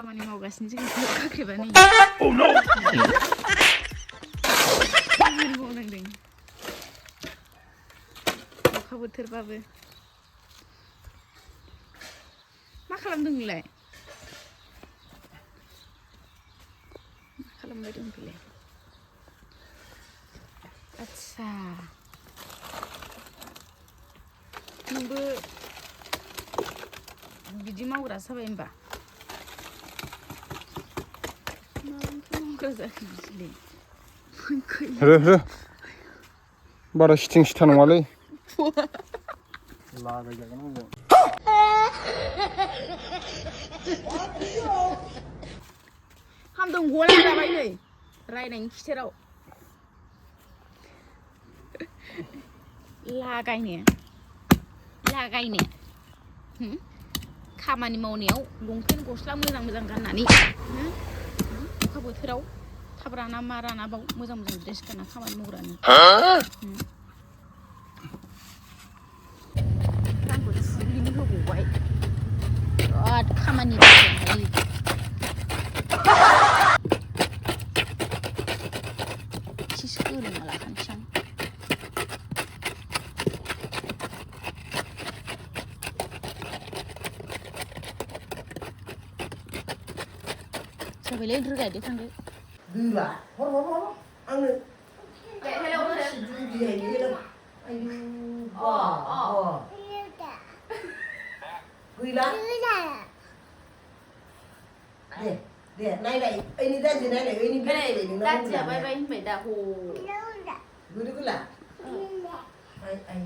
खामानि मावगासिनो जों खाख्रेबा नै खामानि मावनांदों अखा बोथोरबाबो मा खालामदों नोंलाय मा खालामबाय दं बेलाय आच्छा नोंबो बिदि मावग्रा जाबाय होमबा माबानिफ्राय मावग्रा जाखो बिदिलै रो बारा सिथिं सिथा नङालै लागायजागोन आंजों हामदों गला जाबाय नै रायनायनि खिथेराव लागायनो खामानि मावनायाव लंपेन्ट गस्ला मोजां मोजां गाननानै अखा बोथोराव थाब राना मा राना बाव मोजां मोजां ड्रेस गानना खामानि मावग्रानो आंखौ थुग्लिनो होबावबाय बिराद खामानि हायो एसे सोलोंना लाखानोसै आं जाबायलै रोगादो थांदो गैला हर आंनो गैला दे नायलाय ओइनि दाजि नायलाय ओइनि बेरायलाय नोंना दाजिया बाय बाय होनबाय दा ह गोदो गैला आइ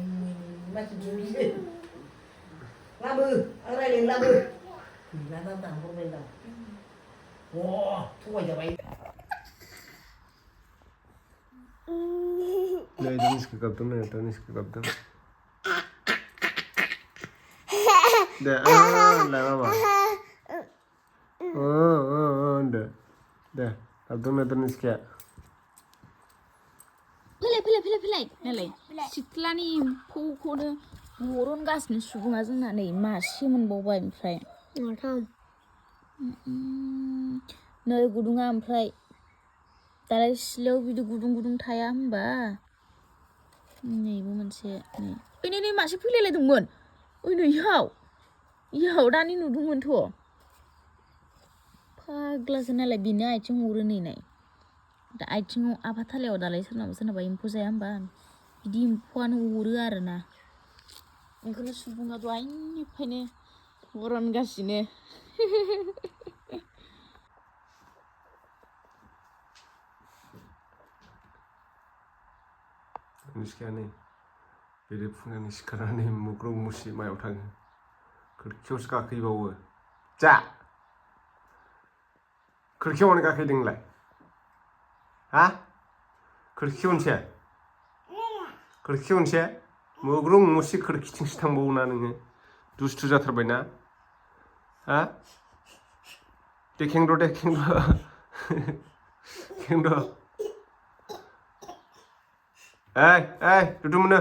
मानसि दुगैसै लाबो आं रायलायनो लाबो गैला दा दानहरबाय दा थगायजाबाय नै दानिसखौ गाबदों नै दानिसखौ गाबदों दे होनलाय मामा होनदो दे गाबदों नै दानिसखया फैलाय नालाय सिथ्लानि एम्फौखौनो बरनगासिनो सुबुङा जोंना नै मासे मोनबावबाय ओमफ्राय नै गुदुङा ओमफ्राय दालाय सिलायाव बिदि गुदुं थाया होमबा नैबो मोनसे नै मासे फैलायलायदोंमोन ओइ नै इयाव दानि नुदोंमोनथ' फाग्लासो नालाय बेनो आथिं हरो नै दा आथिङाव आफाथालायाव दालाय सोरनाबा एम्फौ जाया होमबा बिदि एम्फौआनो अरो आरोना ओंखायनो सुबुङा दहायनिफ्रायनो बरनगासिनो दानिसखया नै बेरे फुङावनो सिखारनानै मुग्रं मुसि मायाव थाङो खोरखियावसो गाखोहैबावो जा खोरखियाव मानो गाखोहैदों नोंलाय हा खोरखि मोनसे मुग्रं मुसि खोरखिथिंसो थांबावो ना नोङो दुस्थु जाथारबायना हा दे खेंद' ओइ दुदु मोनो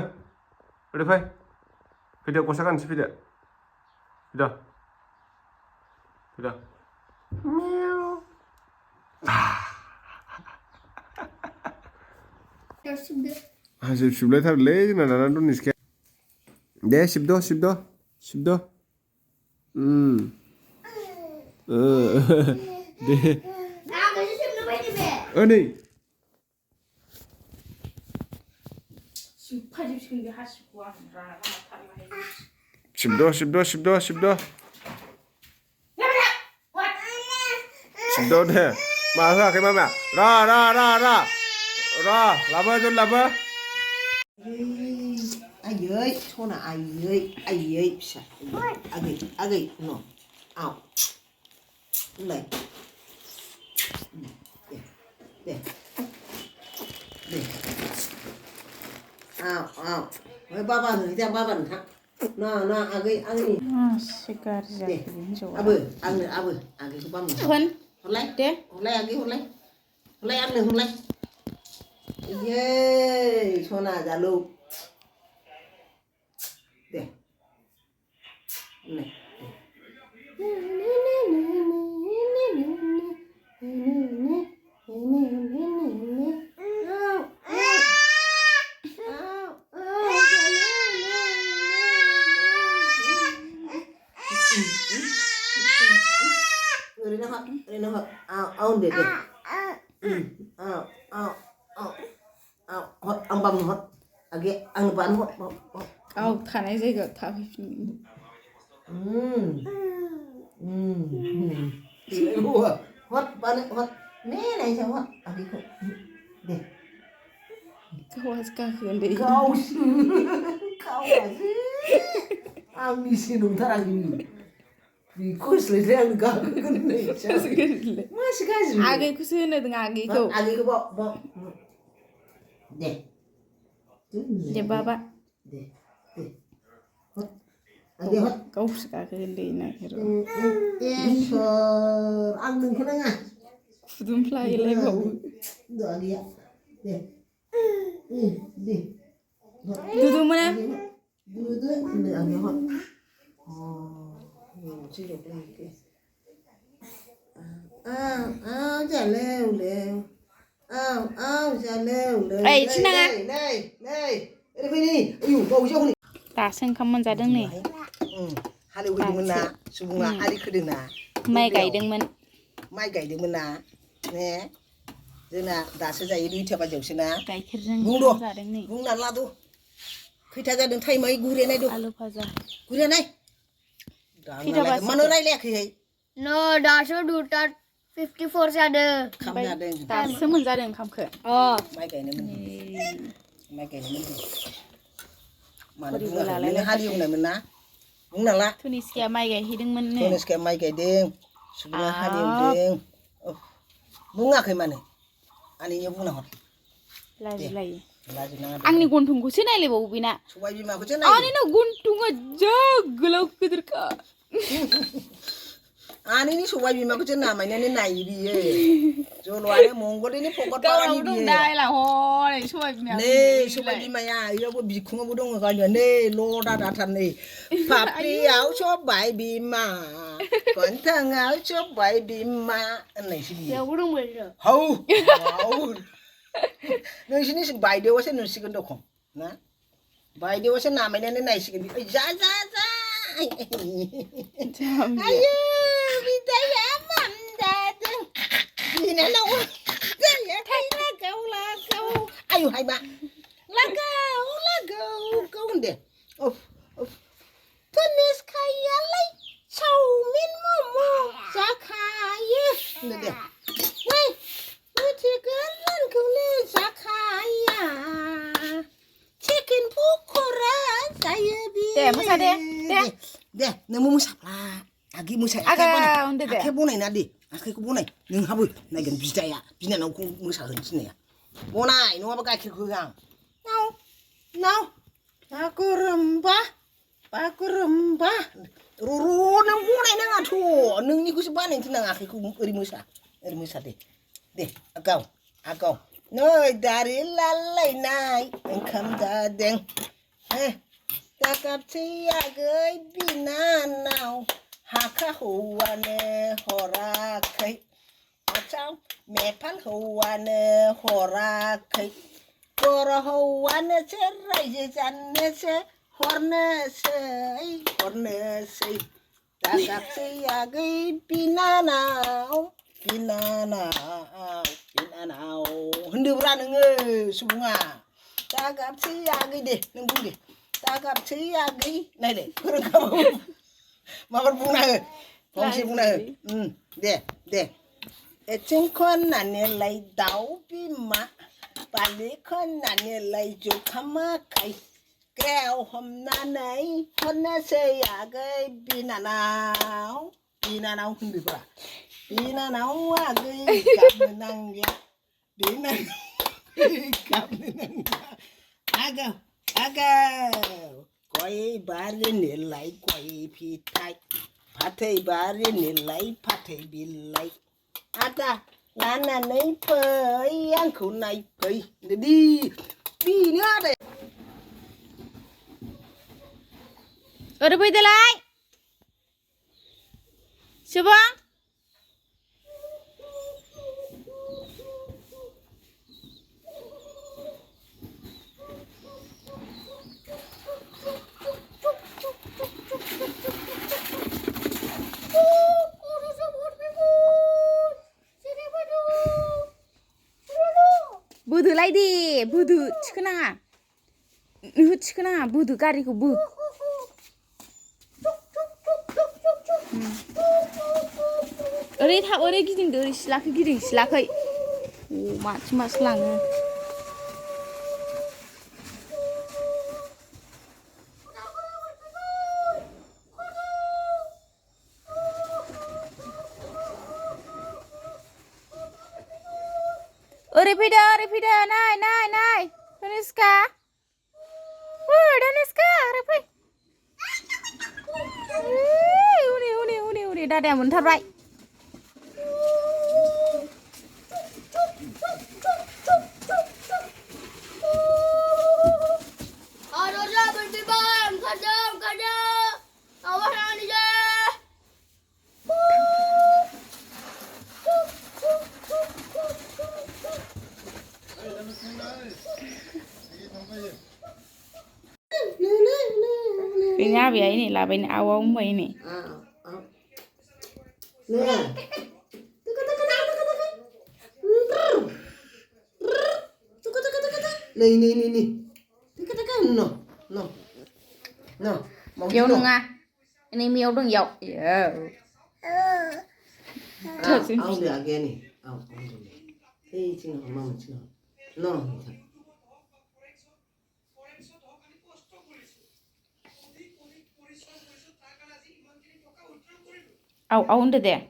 ओरै फैदो गस्ला गानसै फैदो हाजो सिबलायथारलै जोंना दाना दनिसखया दे सिबद' दे नै सिबद' दे मा होआखै मामा र लाबो आयै सना आयै फिसा आगै न आव होनलाय दे आव बाबा होनोसै दा बाबानो थां ना आगै आंनि मासे गाज्रि जाखो बे हिन्जावा आबो आगैखौ बामनो हरलाय आगै हरलाय आंनो हरलाय इयै सना जालौ दे nó hot ao để ao hot ang bam hot age ang ban hot थानाय जायगायाव थाफैफिन hot ban hot nè này sao hot age ko để गावहासो गाखोगोन Day kau ang misi nungtaragi Because Liang got good nature. What's guys? आगैखौसो होनदों आगैखौ Agi ko ba. De. दे बाबा De. Agi hot. गावसो गाखोगोन दे नागिर Ang nung ka na nga. फुदुंफ्लायलायबावो Do agi ya. De. De. दुदु मोना Dudu. Agi hot. Chỉ được đây kìa. Chả leo leo. Chả leo leo. Ê, chị Năng à? Đây. Đây phải đi. Ui, bầu dông này. दासो ओंखाम मोनजादों नै हालेवदोंमोन ना सुबुङा आलि खोदोंना माइ गायदोंमोन माइ गायदोंमोन ना ने जोंना दासो जायो 2 बाजियावसो ना गाइखेरजों बुंद' जादों नै बुंनानै लादो खैथा जादों टाइमै गुरेनाय दं आलु भाजा गुरेनाय मानो रायलायाखैहाय No, दासो 2:54 जादों खाम जादों दासो मोनजादों ओंखामखौ माइ गायनोमोन मानो बुङाखै हालेवनायमोन ना बुंना ला तुनिसिया माइ गायहैदोंमोन नो तुनिसिया माइ गायदों सुबुङा हालेवदों बुङाखै मानो आनैनियाव बुंना हर लाजिलायो लाजिनाङा आंनि गन्थंखौसो नायलायबावो बेना सबाय बिमाखौसो नाय आनैना गन्थङा जा गोलाव गिदिरखा आनैनि सबाय बिमाखौसो नामायनानै नायो बियो जल'आनो मंगलदैनि पकेट पारानि बियो दायला हनै सबाय बिमाया नै सबाय बिमाया इयावबो बिखुङावबो दङ गावनिया नै लदा दाथार नै फाफ्लियाव सबाय बिमा गन्थङाव सबाय बिमा होननायसो बियो बेयावबो दंमोन हौ नोंसिनि बायदेवासो नुसिगोन दखं ना बायदेवासो नामायनानै नायसिगोन जा आयो बिदाया मामदादों बिनानाव जायाखै लागाव आयु हायबा लागाव होनदे तुनिसखायालाय चावमिन मम' जाखायो होनदे नै मिथिगोनखौनो जाखाया चिकेन पक'रा जायो बि दे मोसा दे नोंबो मोसाफ्ला आगि मोसाया आखाइ बनायना दे आखाइखौ बनाय नोंहाबो नायगोन बिदाया बिनानावखौ मोसाहोनो थिननाया बनाय नङाबा गाइखेरखौ होआ आं नाव बागुरुम्बा नों बनायनाङाथ' नोंनिखौसो बानायनो थिननां आखाइखौ ओरै मोसा दे आगाव नै दारि लालायनाय ओंखाम जादों दागाबसै आगै बिनानाव हाखा हौवानो हराखै आसाम मेफाल हौवानो हराखै बर' हौवानोसो रायजो जानोसो हरनोसै दागाबसै आगै बिनानाव होनदोब्रा नोङो सुबुङा दागाबसै आगै दे नों बुं दे दागाबसै आगै नायलाय फोरोंखाबाबो माबा बुंना हो फंसे बुंना हो दे आथिं खननानैलाय दाउ बिमा बालि खननानैलाय जुखाम आखाइ ग्रेव हमनानै हरनोसै आगै बिनानाव होनदोब्रा बिनानाव आगै गाबनो नांला आगाव गय बारिनिलाय गय फिथाइ फाथै बारिनिलाय फाथै बिलाइ आदा लानानै फै आंखौ नायफै बेनो आदा ओरै फैदोलाय सुबुं गाखोलाय दे बोदो थिखोनाङा ओहो थिखोनाङा बोदो गारिखौ बो ओरै थाब ओरै गिदिंदो ओरै सिलाखै गिदिं सिलाखै माथि मासो लाङो ओरै फैदो नाय धनुषका धनुषका ओरै फै उनै दादाया मोनथारबाय Harusnya berhenti bang, kadang. Awas jangan aja. Kayaknya abi ini labain awam mbak ini. Nih. No. Mau Yêu dong ah. Ini miau dong yau. Ya. Au dia again nih. Au. Cina mama cina. No. Au under there.